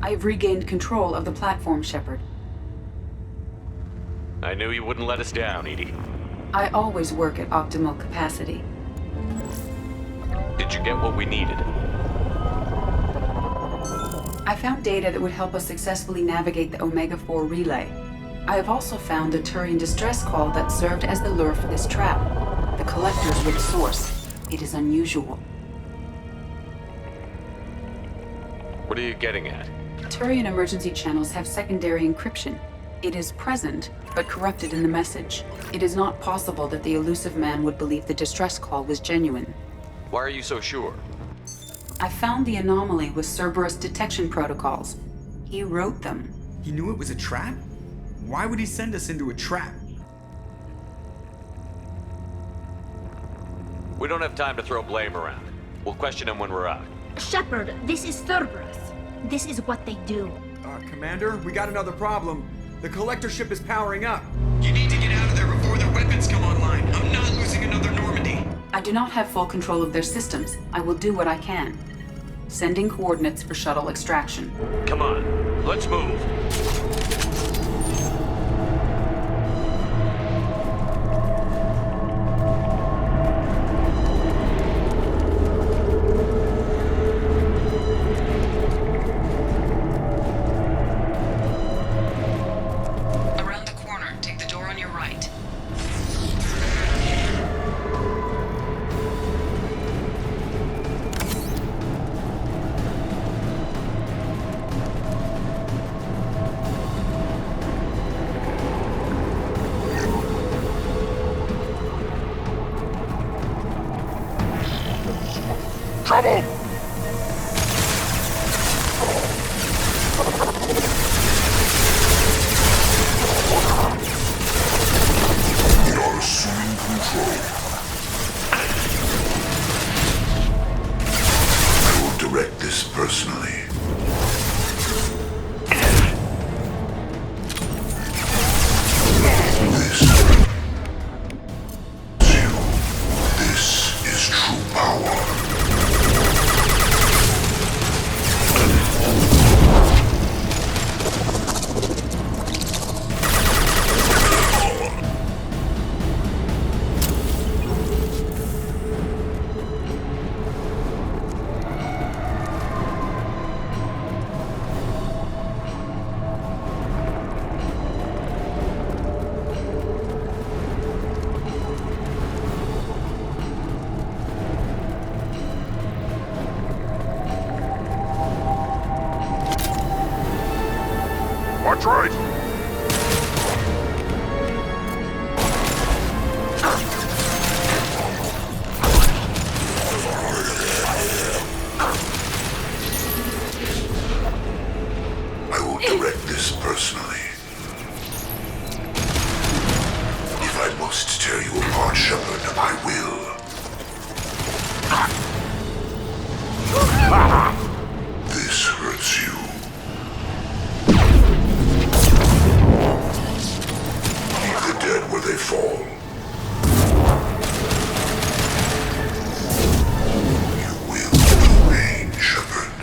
I've regained control of the platform, Shephard. I knew you wouldn't let us down, Edie. I always work at optimal capacity. Did you get what we needed? I found data that would help us successfully navigate the Omega-4 relay. I have also found a Turian distress call that served as the lure for this trap. The collectors were the source. It is unusual. What are you getting at? Turian emergency channels have secondary encryption. It is present, but corrupted in the message. It is not possible that the elusive man would believe the distress call was genuine. Why are you so sure? I found the anomaly with Cerberus detection protocols. He wrote them. He knew it was a trap? Why would he send us into a trap? We don't have time to throw blame around. We'll question him when we're out. Shephard, this is Cerberus. This is what they do. Commander, we got another problem. The collector ship is powering up. You need to get out of there before their weapons come online. I'm not losing another Normandy. I do not have full control of their systems. I will do what I can. Sending coordinates for shuttle extraction. Come on, let's move. Around the corner, take the door on your right. Trouble! We are assuming control. I will direct this personally. This is true power. Watch right! I will direct this personally. If I must tear you apart, Shephard, I will. This hurts you. Leave the dead where they fall. You will feel pain, Shephard.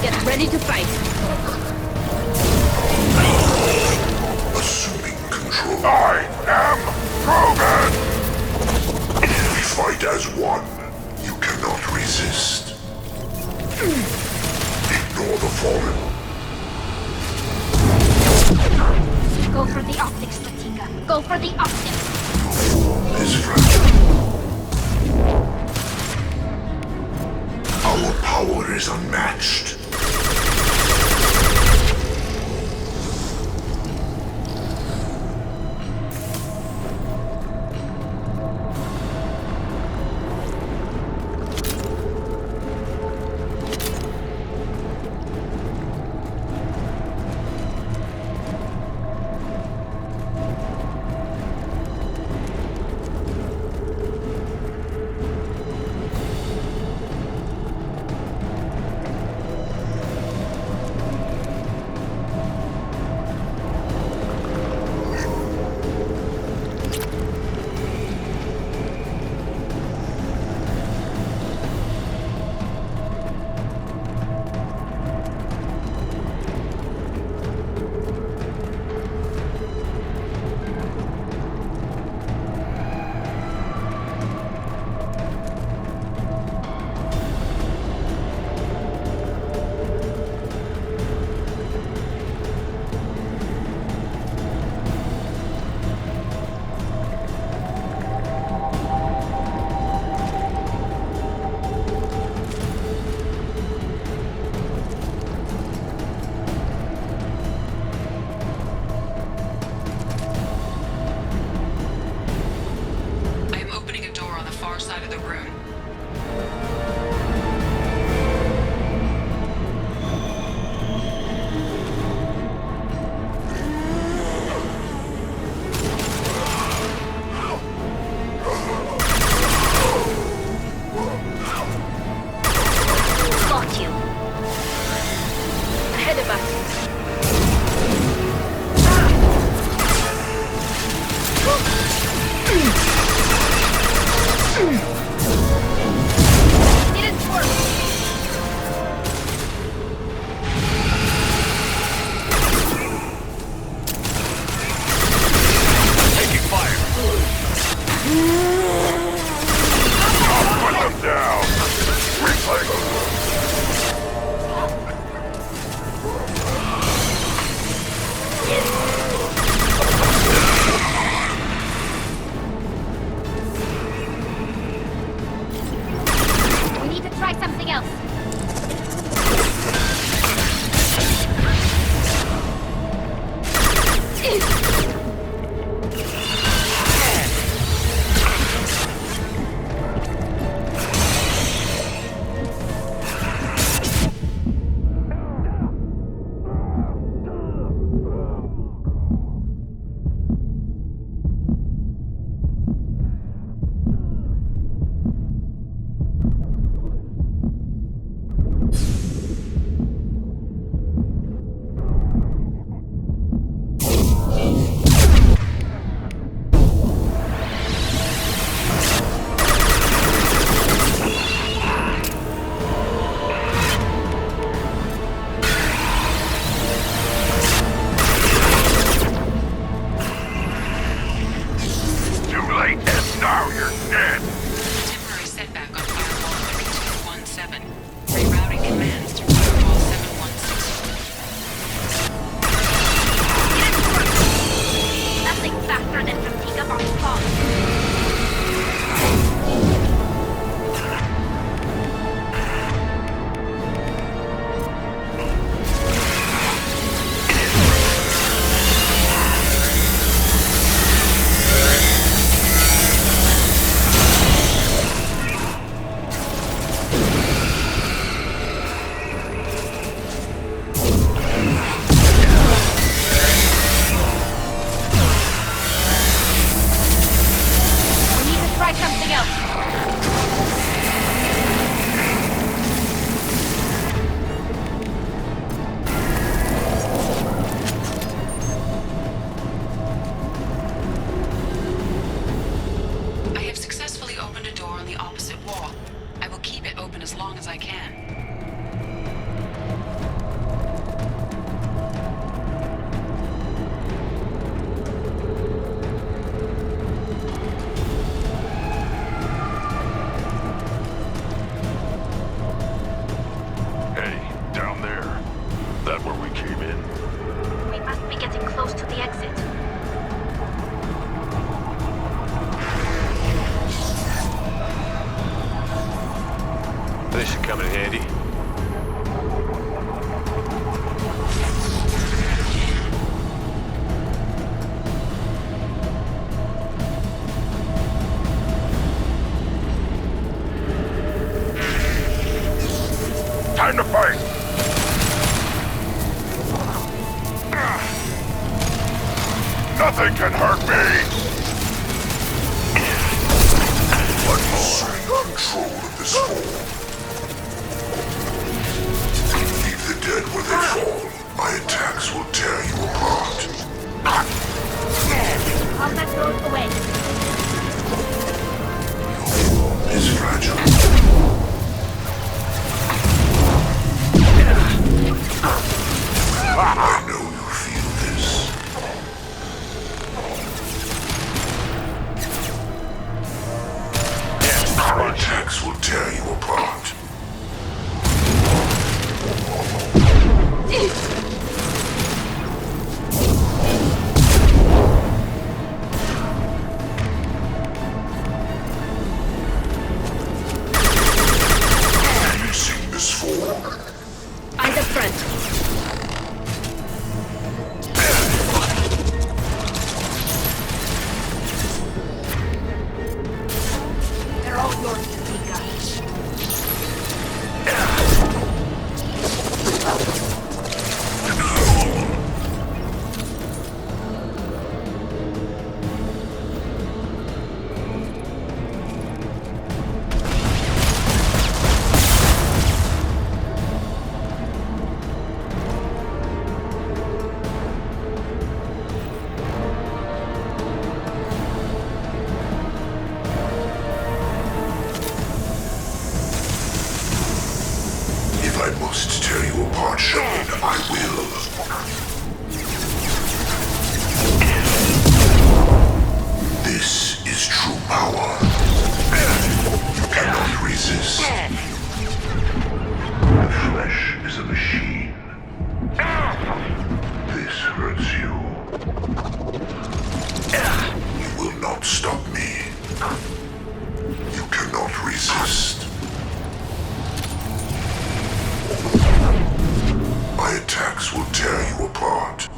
Get ready to fight. Assuming control. I am Roman! We fight as one. You cannot resist. Ignore the fallen. Go for the optics, Fatiga. Go for the optics. Form is fragile. Our power is unmatched. far side of the room. Got you. Ahead of us. Didn't work. Taking fire. Put them down! Replay! We need to try something else. Too late, and now you're dead! Temporary setback on Firewall 3217. Rerouting commands to Firewall 716. Nothing faster than Fatiga on spot. We need to try something else. I have successfully opened a door on the opposite wall. I will keep it open as long as I can. Hey, down there. That where we came in? We must be getting close to the exit. This should come in handy. Time to fight! Nothing can hurt me! What more? Control of this fall. Leave the dead where they fall. My attacks will tear you apart. Combat throws away. Is fragile. I know you feel this. My attacks will tear you apart. Have you seen this form? Eyes up front. They're all apart, Shephard. I will. This is true power. You cannot resist. The flesh is a machine. This hurts you. You will not stop me. You cannot resist. My attacks will tear you apart.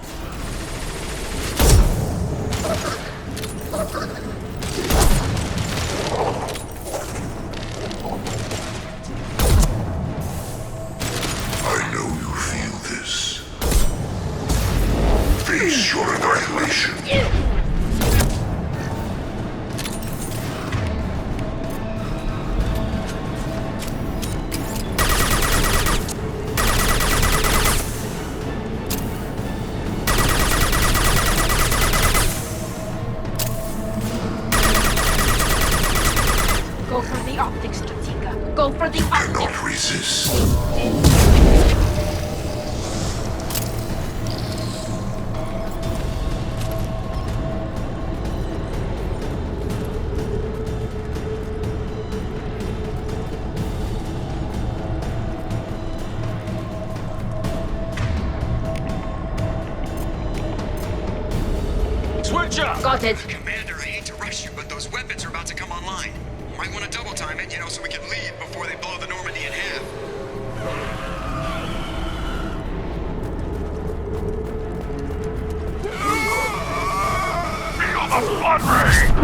I know you feel this. Face your annihilation. Go for the optics, Stratinga. Go for the optics. Cannot resist. Switch up! Got it. Commander, I hate to rush you, but those weapons are about to come online. Might want to double time it, so we can leave before they blow the Normandy in half. Feel the blood rain!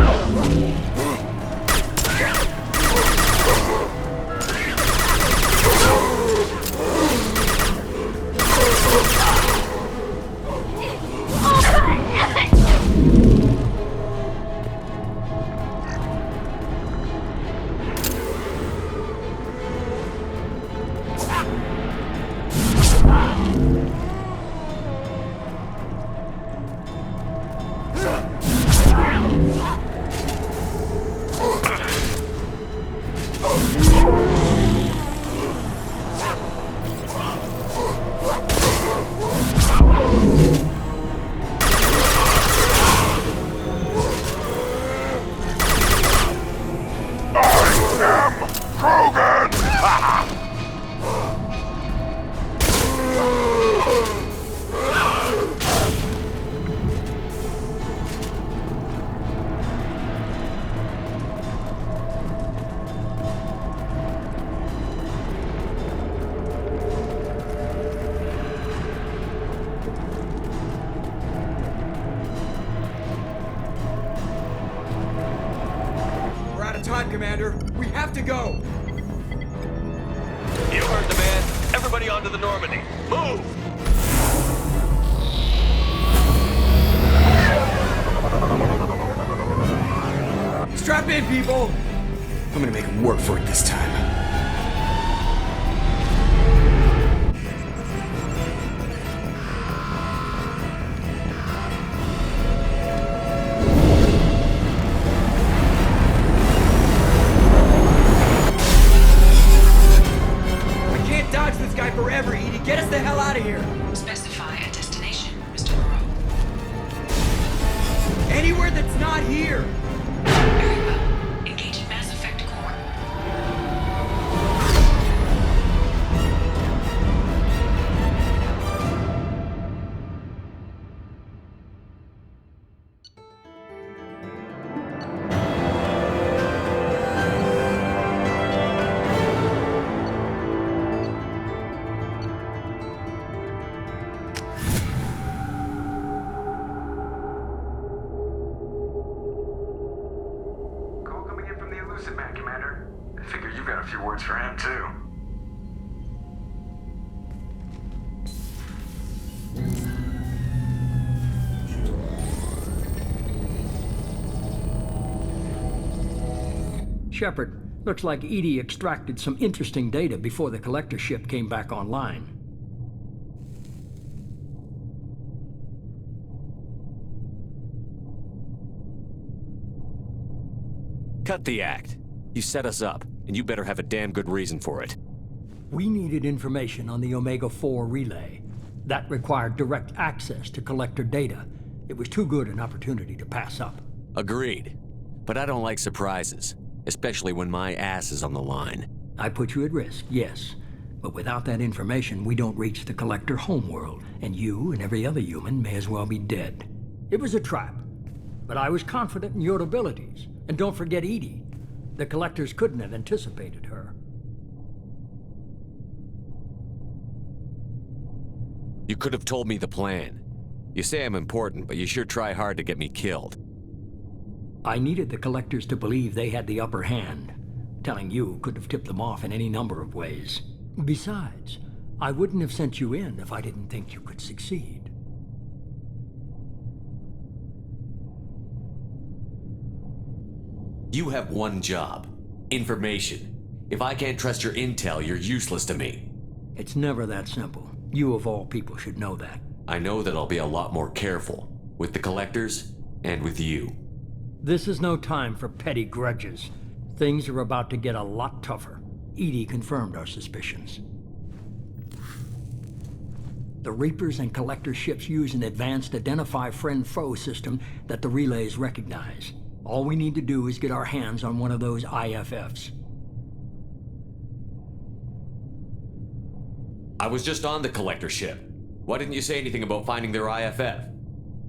Time, Commander. We have to go. You heard the man. Everybody onto the Normandy. Move! Strap in, people. I'm gonna make him work for it this time. Forever, Edie. Get us the hell out of here. Specify a destination, Mr. Moreau. Anywhere that's not here. Very well. Engage in Mass Effect core. Man, Commander. I figure you've got a few words for him, too. Shephard, looks like Edie extracted some interesting data before the collector ship came back online. Cut the act. You set us up, and you better have a damn good reason for it. We needed information on the Omega-4 relay. That required direct access to collector data. It was too good an opportunity to pass up. Agreed. But I don't like surprises, especially when my ass is on the line. I put you at risk, yes. But without that information, we don't reach the collector homeworld, and you and every other human may as well be dead. It was a trap, but I was confident in your abilities. And don't forget Edie. The collectors couldn't have anticipated her. You could have told me the plan. You say I'm important, but you sure try hard to get me killed. I needed the collectors to believe they had the upper hand. Telling you could have tipped them off in any number of ways. Besides, I wouldn't have sent you in if I didn't think you could succeed. You have one job. Information. If I can't trust your intel, you're useless to me. It's never that simple. You of all people should know that. I know that I'll be a lot more careful. With the collectors, and with you. This is no time for petty grudges. Things are about to get a lot tougher. Edie confirmed our suspicions. The Reapers and Collector ships use an advanced Identify Friend-Foe system that the relays recognize. All we need to do is get our hands on one of those IFFs. I was just on the Collector ship. Why didn't you say anything about finding their IFF?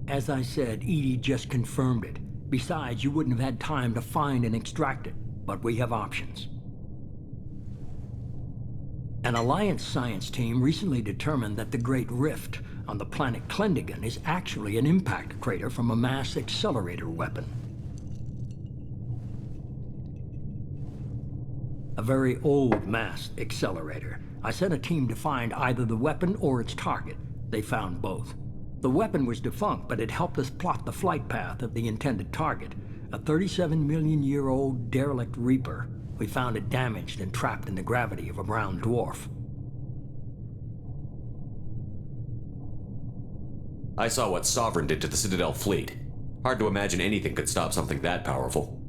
As I said, Edie just confirmed it. Besides, you wouldn't have had time to find and extract it. But we have options. An Alliance science team recently determined that the Great Rift on the planet Klendigan is actually an impact crater from a mass accelerator weapon. A very old mass accelerator. I sent a team to find either the weapon or its target. They found both. The weapon was defunct, but it helped us plot the flight path of the intended target. A 37-million-year-old derelict Reaper. We found it damaged and trapped in the gravity of a brown dwarf. I saw what Sovereign did to the Citadel fleet. Hard to imagine anything could stop something that powerful.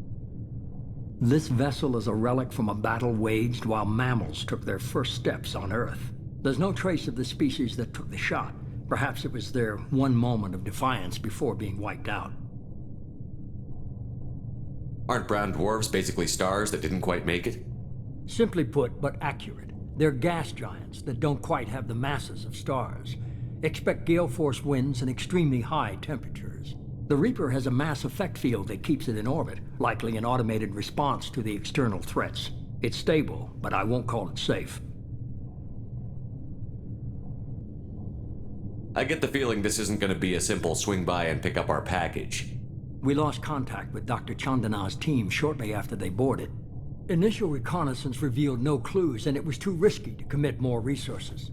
This vessel is a relic from a battle waged while mammals took their first steps on Earth. There's no trace of the species that took the shot. Perhaps it was their one moment of defiance before being wiped out. Aren't brown dwarfs basically stars that didn't quite make it? Simply put, but accurate. They're gas giants that don't quite have the masses of stars. Expect gale force winds and extremely high temperatures. The Reaper has a mass effect field that keeps it in orbit, likely an automated response to the external threats. It's stable, but I won't call it safe. I get the feeling this isn't going to be a simple swing by and pick up our package. We lost contact with Dr. Chandana's team shortly after they boarded. Initial reconnaissance revealed no clues, and it was too risky to commit more resources.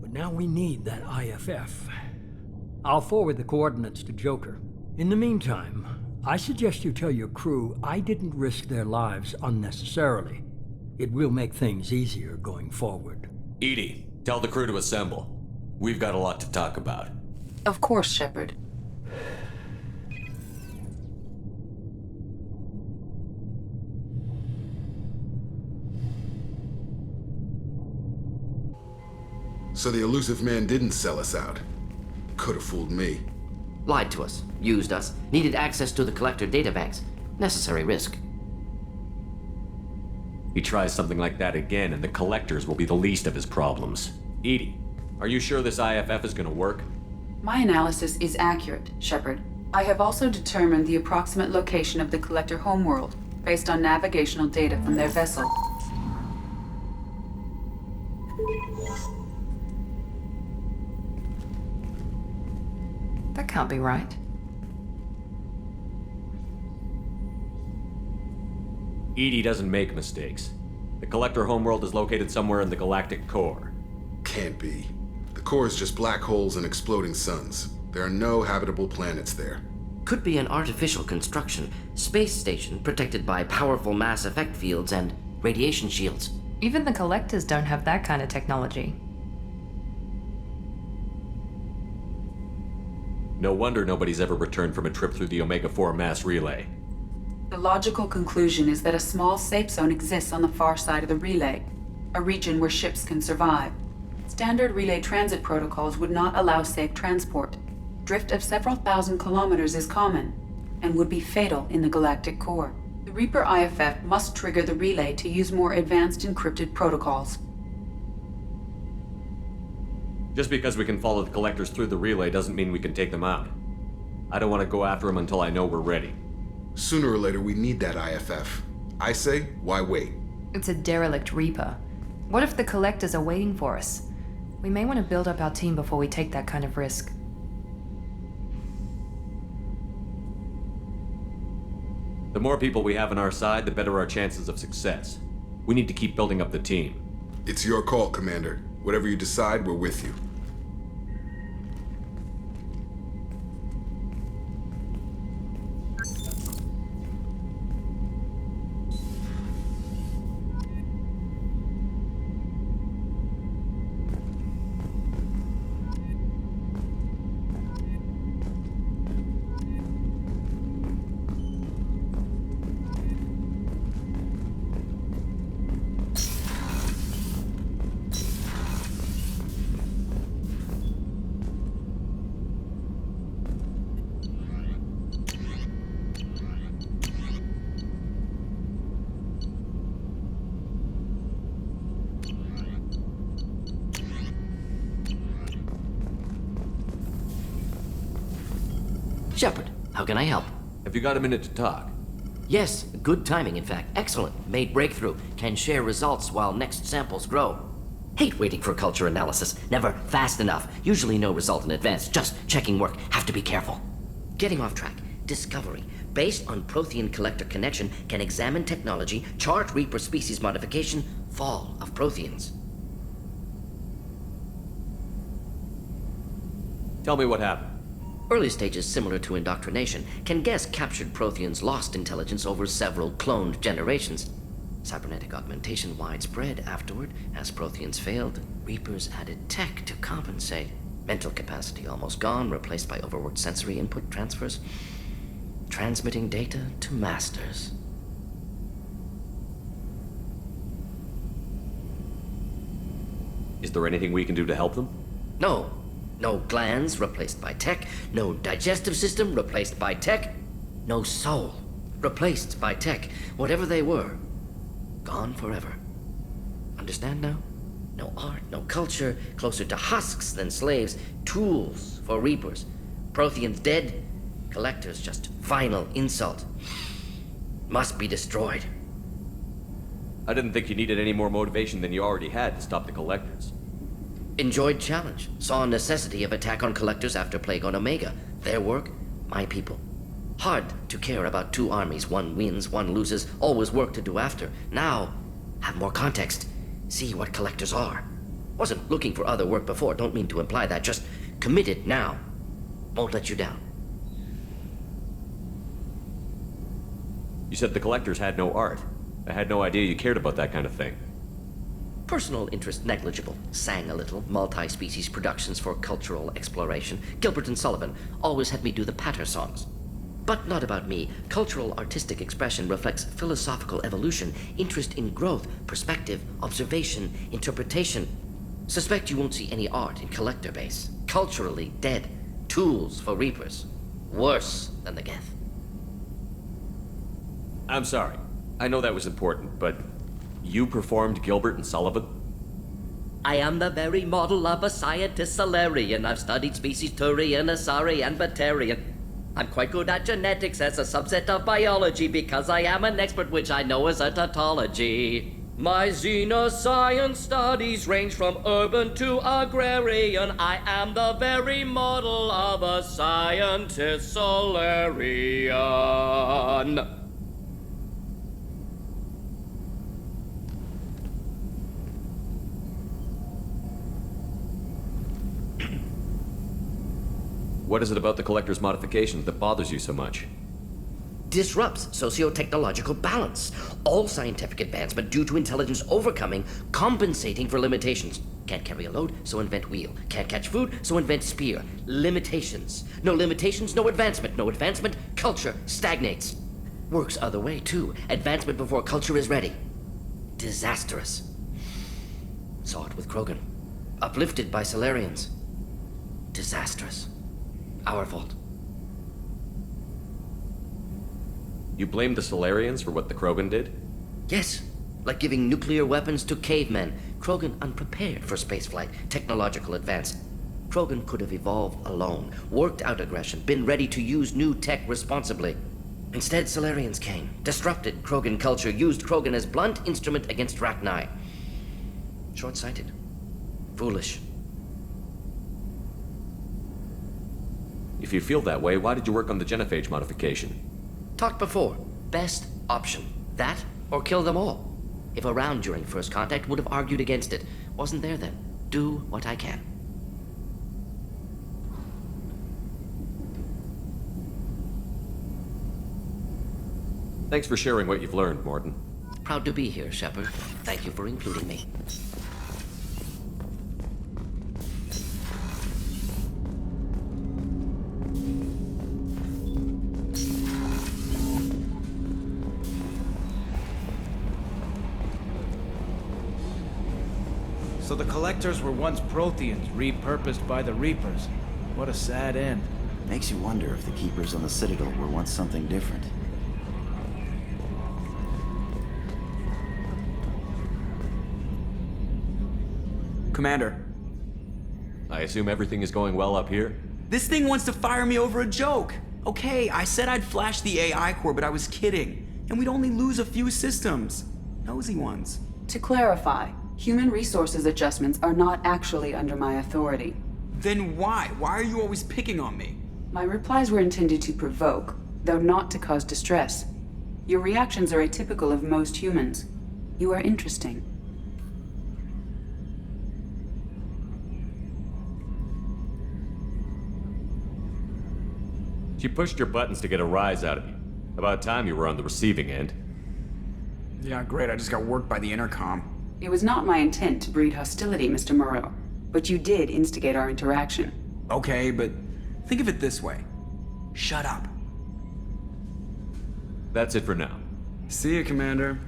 But now we need that IFF. I'll forward the coordinates to Joker. In the meantime, I suggest you tell your crew I didn't risk their lives unnecessarily. It will make things easier going forward. Edie, tell the crew to assemble. We've got a lot to talk about. Of course, Shephard. So the elusive man didn't sell us out. Could have fooled me. Lied to us, used us, needed access to the collector databanks. Necessary risk. He tries something like that again, and the collectors will be the least of his problems. Edie, are you sure this IFF is gonna work? My analysis is accurate, Shephard. I have also determined the approximate location of the collector homeworld, based on navigational data from their vessel. That can't be right. Edie doesn't make mistakes. The collector homeworld is located somewhere in the galactic core. Can't be. The core is just black holes and exploding suns. There are no habitable planets there. Could be an artificial construction, space station protected by powerful mass effect fields and radiation shields. Even the collectors don't have that kind of technology. No wonder nobody's ever returned from a trip through the Omega-4 mass relay. The logical conclusion is that a small safe zone exists on the far side of the relay, a region where ships can survive. Standard relay transit protocols would not allow safe transport. Drift of several thousand kilometers is common, and would be fatal in the galactic core. The Reaper IFF must trigger the relay to use more advanced encrypted protocols. Just because we can follow the collectors through the relay doesn't mean we can take them out. I don't want to go after them until I know we're ready. Sooner or later, we need that IFF. I say, why wait? It's a derelict Reaper. What if the collectors are waiting for us? We may want to build up our team before we take that kind of risk. The more people we have on our side, the better our chances of success. We need to keep building up the team. It's your call, Commander. Whatever you decide, we're with you. Shephard, how can I help? Have you got a minute to talk? Yes, good timing, in fact. Excellent. Made breakthrough. Can share results while next samples grow. Hate waiting for culture analysis. Never fast enough. Usually no result in advance. Just checking work. Have to be careful. Getting off track. Discovery. Based on Prothean collector connection, can examine technology, chart Reaper species modification, fall of Protheans. Tell me what happened. Early stages similar to indoctrination, can guess captured Protheans lost intelligence over several cloned generations. Cybernetic augmentation widespread afterward, as Protheans failed, Reapers added tech to compensate. Mental capacity almost gone, replaced by overworked sensory input transfers. Transmitting data to masters. Is there anything we can do to help them? No. No glands replaced by tech. No digestive system replaced by tech. No soul replaced by tech. Whatever they were, gone forever. Understand now? No art, no culture, closer to husks than slaves. Tools for Reapers. Protheans dead. Collectors just final insult. Must be destroyed. I didn't think you needed any more motivation than you already had to stop the collectors. Enjoyed challenge. Saw necessity of attack on collectors after Plague on Omega. Their work, my people. Hard to care about two armies. One wins, one loses. Always work to do after. Now, have more context. See what collectors are. Wasn't looking for other work before. Don't mean to imply that. Just committed now. Won't let you down. You said the collectors had no art. I had no idea you cared about that kind of thing. Personal interest negligible. Sang a little. Multi-species productions for cultural exploration. Gilbert and Sullivan always had me do the patter songs. But not about me. Cultural artistic expression reflects philosophical evolution, interest in growth, perspective, observation, interpretation. Suspect you won't see any art in collector base. Culturally dead. Tools for Reapers. Worse than the Geth. I'm sorry. I know that was important, but you performed Gilbert and Sullivan? I am the very model of a scientist Solarian. I've studied species Turian, Asari, and Batarian. I'm quite good at genetics as a subset of biology because I am an expert, which I know is a tautology. My xenoscience studies range from urban to agrarian. I am the very model of a scientist Solarian. What is it about the collector's modifications that bothers you so much? Disrupts socio-technological balance. All scientific advancement due to intelligence overcoming, compensating for limitations. Can't carry a load, so invent wheel. Can't catch food, so invent spear. Limitations. No limitations, no advancement. No advancement, culture stagnates. Works other way, too. Advancement before culture is ready. Disastrous. Saw it with Krogan. Uplifted by Solarians. Disastrous. Our fault. You blame the Solarians for what the Krogan did? Yes. Like giving nuclear weapons to cavemen. Krogan unprepared for spaceflight, technological advance. Krogan could have evolved alone, worked out aggression, been ready to use new tech responsibly. Instead, Solarians came, disrupted Krogan culture, used Krogan as blunt instrument against Rachni. Short-sighted. Foolish. If you feel that way, why did you work on the genophage modification? Talked before. Best option. That, or kill them all. If around during first contact, would have argued against it. Wasn't there then. Do what I can. Thanks for sharing what you've learned, Morton. Proud to be here, Shephard. Thank you for including me. So the Collectors were once Protheans, repurposed by the Reapers. What a sad end. Makes you wonder if the Keepers on the Citadel were once something different. Commander. I assume everything is going well up here? This thing wants to fire me over a joke. Okay, I said I'd flash the AI core, but I was kidding. And we'd only lose a few systems. Nosy ones. To clarify, human resources adjustments are not actually under my authority. Then why? Why are you always picking on me? My replies were intended to provoke, though not to cause distress. Your reactions are atypical of most humans. You are interesting. She pushed your buttons to get a rise out of you. About time you were on the receiving end. Yeah, great. I just got worked by the intercom. It was not my intent to breed hostility, Mr. Moreau, but you did instigate our interaction. Okay, but think of it this way. Shut up. That's it for now. See you, Commander.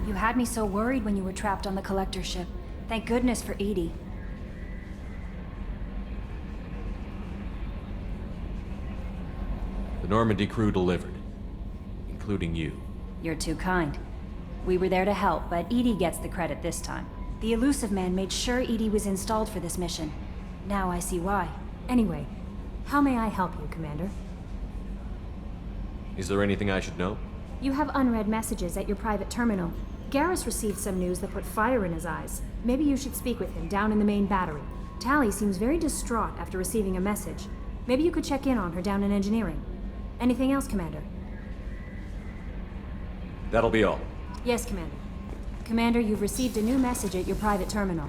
You had me so worried when you were trapped on the Collector ship. Thank goodness for Edie. The Normandy crew delivered. Including you. You're too kind. We were there to help, but Edie gets the credit this time. The Elusive Man made sure Edie was installed for this mission. Now I see why. Anyway, how may I help you, Commander? Is there anything I should know? You have unread messages at your private terminal. Garrus received some news that put fire in his eyes. Maybe you should speak with him down in the main battery. Tally seems very distraught after receiving a message. Maybe you could check in on her down in engineering. Anything else, Commander? That'll be all. Yes, Commander. Commander, you've received a new message at your private terminal.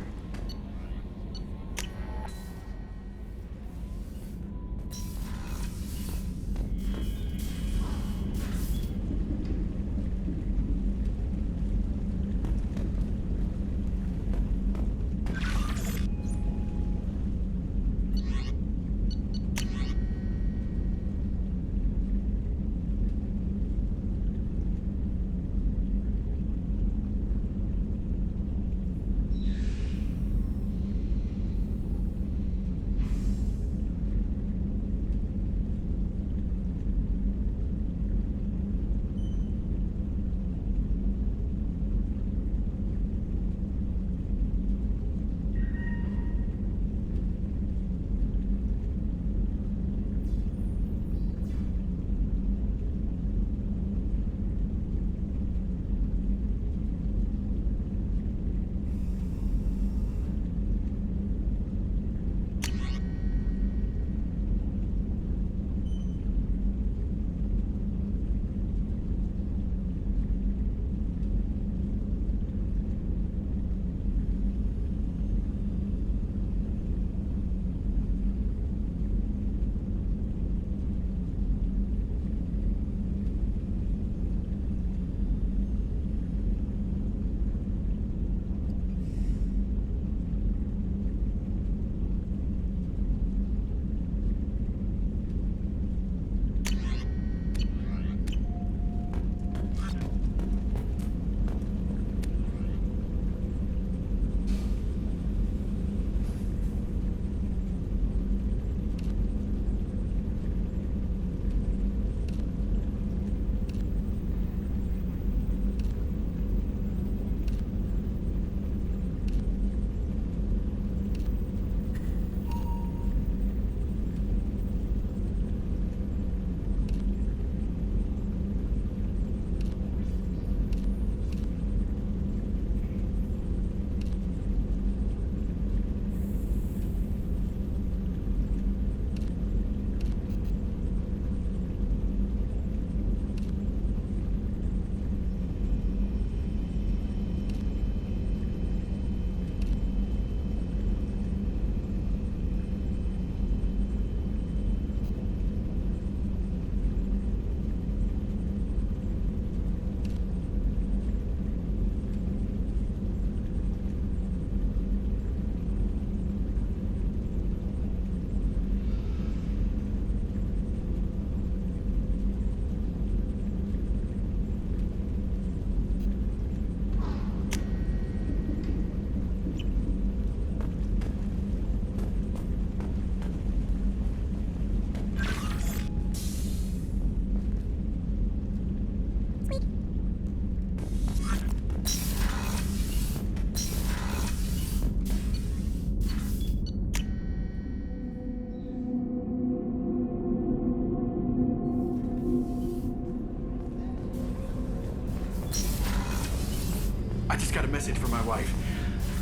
I just got a message from my wife.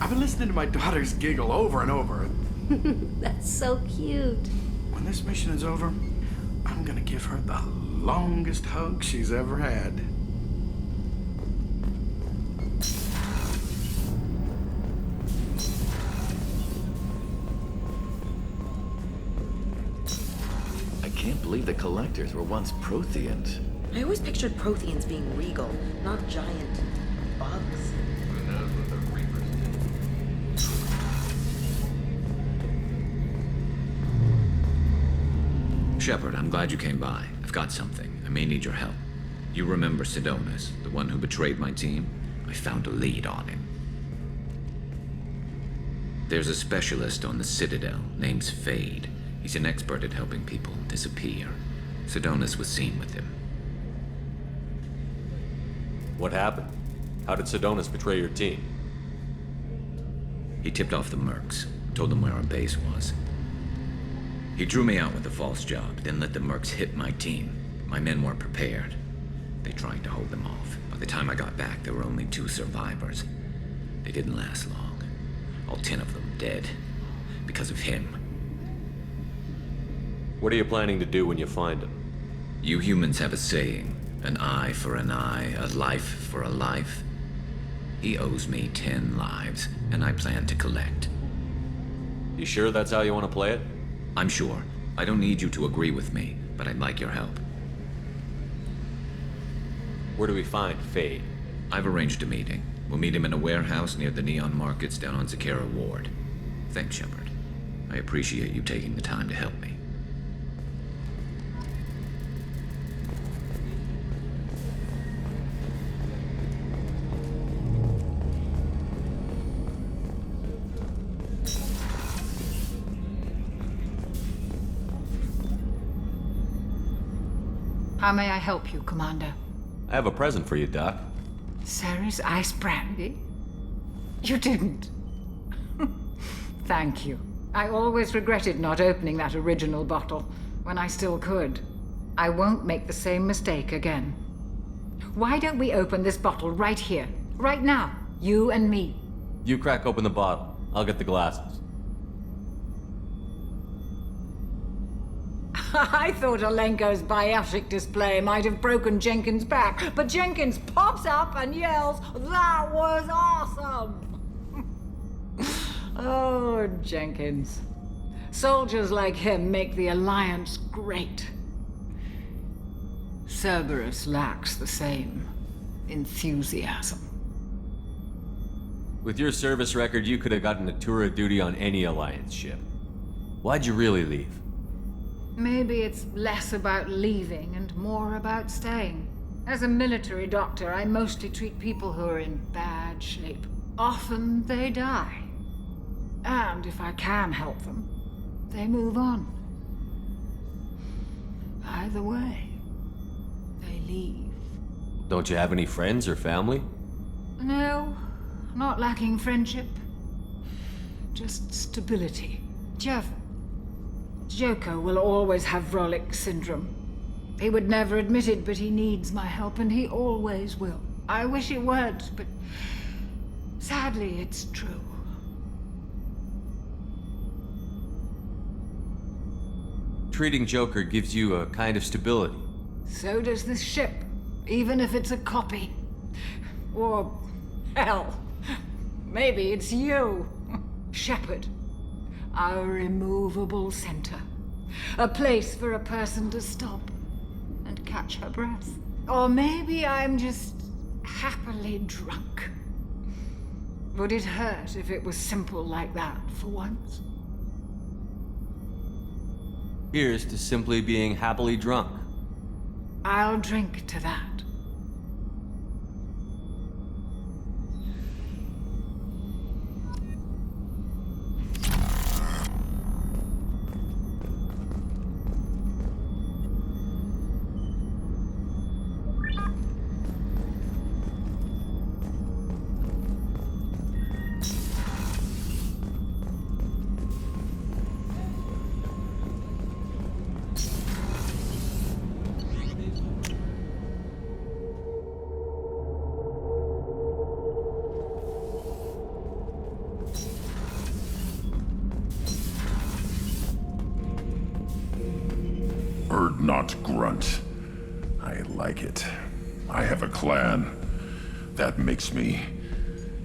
I've been listening to my daughters giggle over and over. That's so cute. When this mission is over, I'm gonna give her the longest hug she's ever had. I can't believe the collectors were once Protheans. I always pictured Protheans being regal, not giant bugs. Who knows what the Reapers did? Shephard, I'm glad you came by. I've got something. I may need your help. You remember Sidonus, the one who betrayed my team? I found a lead on him. There's a specialist on the Citadel named Fade. He's an expert at helping people disappear. Sidonus was seen with him. What happened? How did Sidonus betray your team? He tipped off the mercs, told them where our base was. He drew me out with a false job, then let the mercs hit my team. My men weren't prepared. They tried to hold them off. By the time I got back, there were only 2 survivors. They didn't last long. All 10 of them dead. Because of him. What are you planning to do when you find him? You humans have a saying. An eye for an eye, a life for a life. He owes me 10 lives, and I plan to collect. You sure that's how you want to play it? I'm sure. I don't need you to agree with me, but I'd like your help. Where do we find Fade? I've arranged a meeting. We'll meet him in a warehouse near the Neon Markets down on Zakera Ward. Thanks, Shephard. I appreciate you taking the time to help me. How may I help you, Commander? I have a present for you, Doc. Ceres ice brandy? You didn't. Thank you. I always regretted not opening that original bottle when I still could. I won't make the same mistake again. Why don't we open this bottle right here, right now, you and me? You crack open the bottle. I'll get the glasses. I thought Alenko's biotic display might have broken Jenkins' back, but Jenkins pops up and yells, "That was awesome!" Oh, Jenkins. Soldiers like him make the Alliance great. Cerberus lacks the same enthusiasm. With your service record, you could have gotten a tour of duty on any Alliance ship. Why'd you really leave? Maybe it's less about leaving and more about staying. As a military doctor, I mostly treat people who are in bad shape. Often they die. And if I can help them, they move on. Either way, they leave. Don't you have any friends or family? No, not lacking friendship. Just stability. Jeff, Joko will always have Vrolic syndrome. He would never admit it, but he needs my help, and he always will. I wish it weren't, but sadly, it's true. Treating Joker gives you a kind of stability. So does this ship, even if it's a copy. Or, hell, maybe it's you, Shephard. Our immovable center. A place for a person to stop and catch her breath. Or maybe I'm just happily drunk. Would it hurt if it was simple like that for once? Here's to simply being happily drunk. I'll drink to that. not grunt. I like it. I have a clan. That makes me...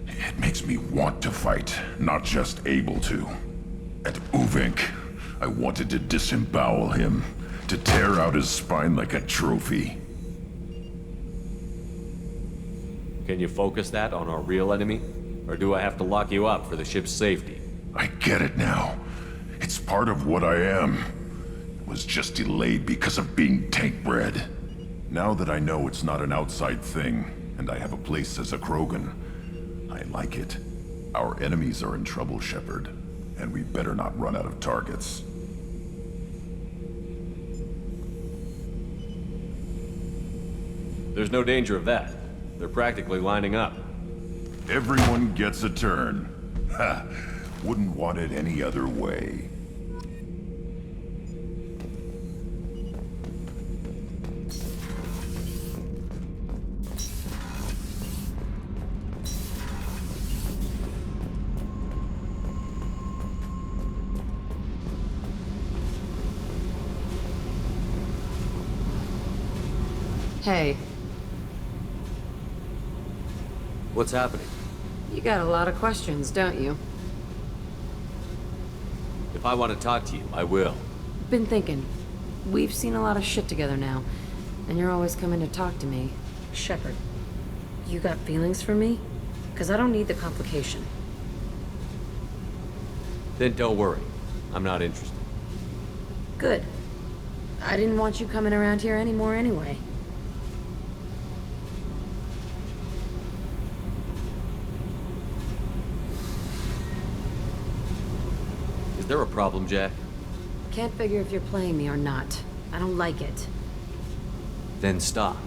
It makes me want to fight, not just able to. At Uvink, I wanted to disembowel him, to tear out his spine like a trophy. Can you focus that on our real enemy? Or do I have to lock you up for the ship's safety? I get it now. It's part of what I am. It was just delayed because of being tank-bred. Now that I know it's not an outside thing, and I have a place as a Krogan, I like it. Our enemies are in trouble, Shephard, and we better not run out of targets. There's no danger of that. They're practically lining up. Everyone gets a turn. Ha! Wouldn't want it any other way. Hey, What's happening? you got a lot of questions, don't you? If I want to talk to you, I will. Been thinking. We've seen a lot of shit together now, and you're always coming to talk to me. Shephard, you got feelings for me? Because I don't need the complication. Then don't worry. I'm not interested. Good. I didn't want you coming around here anymore anyway. Is there a problem, Jack? Can't figure if you're playing me or not. I don't like it. Then stop.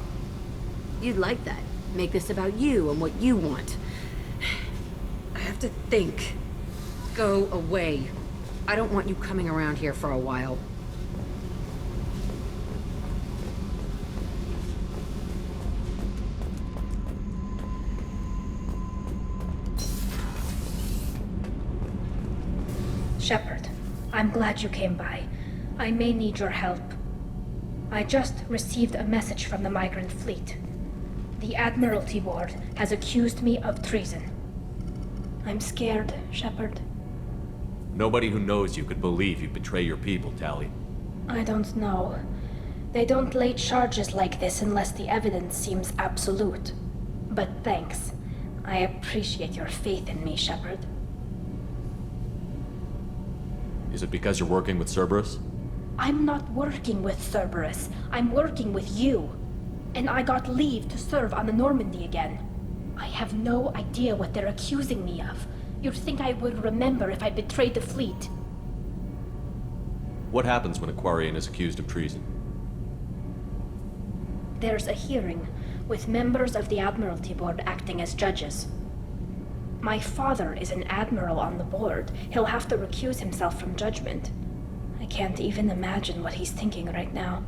You'd like that. Make this about you and what you want. I have to think. Go away. I don't want you coming around here for a while. Shephard, I'm glad you came by. I may need your help. I just received a message from the migrant fleet. The Admiralty Board has accused me of treason. I'm scared, Shephard. Nobody who knows you could believe you betray your people, Tali. I don't know. They don't lay charges like this unless the evidence seems absolute. But thanks. I appreciate your faith in me, Shephard. Is it because you're working with Cerberus? I'm not working with Cerberus. I'm working with you. And I got leave to serve on the Normandy again. I have no idea what they're accusing me of. You'd think I would remember if I betrayed the fleet. What happens when a Quarian is accused of treason? There's a hearing, with members of the Admiralty Board acting as judges. My father is an admiral on the board. He'll have to recuse himself from judgment. I can't even imagine what he's thinking right now.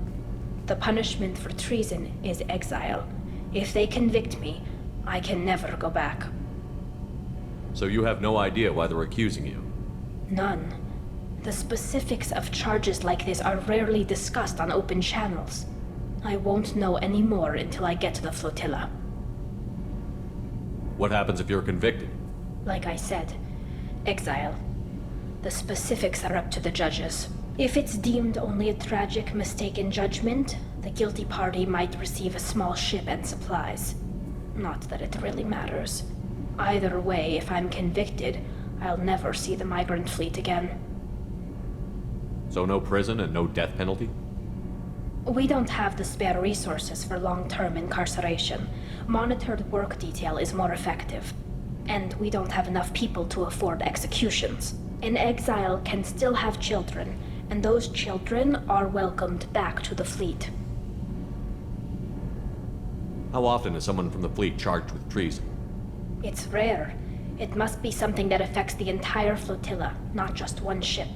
The punishment for treason is exile. If they convict me, I can never go back. So you have no idea why they're accusing you? None. The specifics of charges like this are rarely discussed on open channels. I won't know any more until I get to the flotilla. What happens if you're convicted? Like I said, exile. The specifics are up to the judges. If it's deemed only a tragic mistake in judgment, the guilty party might receive a small ship and supplies. Not that it really matters. Either way, if I'm convicted, I'll never see the migrant fleet again. So no prison and no death penalty? We don't have the spare resources for long-term incarceration. Monitored work detail is more effective. And we don't have enough people to afford executions. An exile can still have children, and those children are welcomed back to the fleet. How often is someone from the fleet charged with treason? It's rare. It must be something that affects the entire flotilla, not just one ship.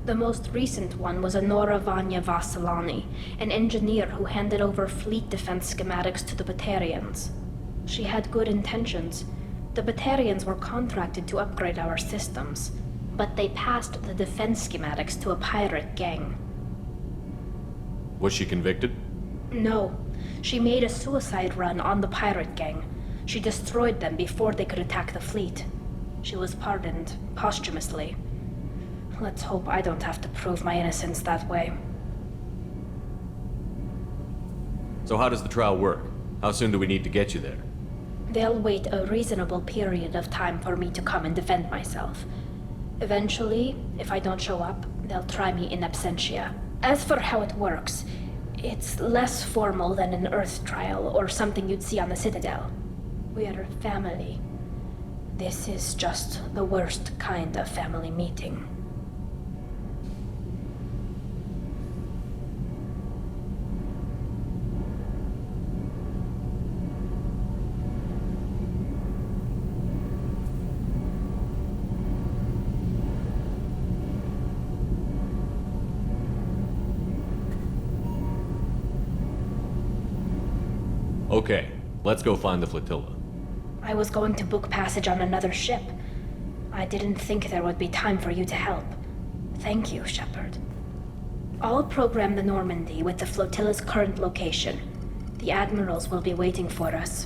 The most recent one was Honora Vanya Vassilani, an engineer who handed over fleet defense schematics to the Batarians. She had good intentions. The Batarians were contracted to upgrade our systems, but they passed the defense schematics to a pirate gang. Was she convicted? No. She made a suicide run on the pirate gang. She destroyed them before they could attack the fleet. She was pardoned posthumously. Let's hope I don't have to prove my innocence that way. So how does the trial work? How soon do we need to get you there? They'll wait a reasonable period of time for me to come and defend myself. Eventually, if I don't show up, they'll try me in absentia. As for how it works, it's less formal than an Earth trial or something you'd see on the Citadel. We are a family. This is just the worst kind of family meeting. Okay, let's go find the flotilla. I was going to book passage on another ship. I didn't think there would be time for you to help. Thank you, Shephard. I'll program the Normandy with the flotilla's current location. The admirals will be waiting for us.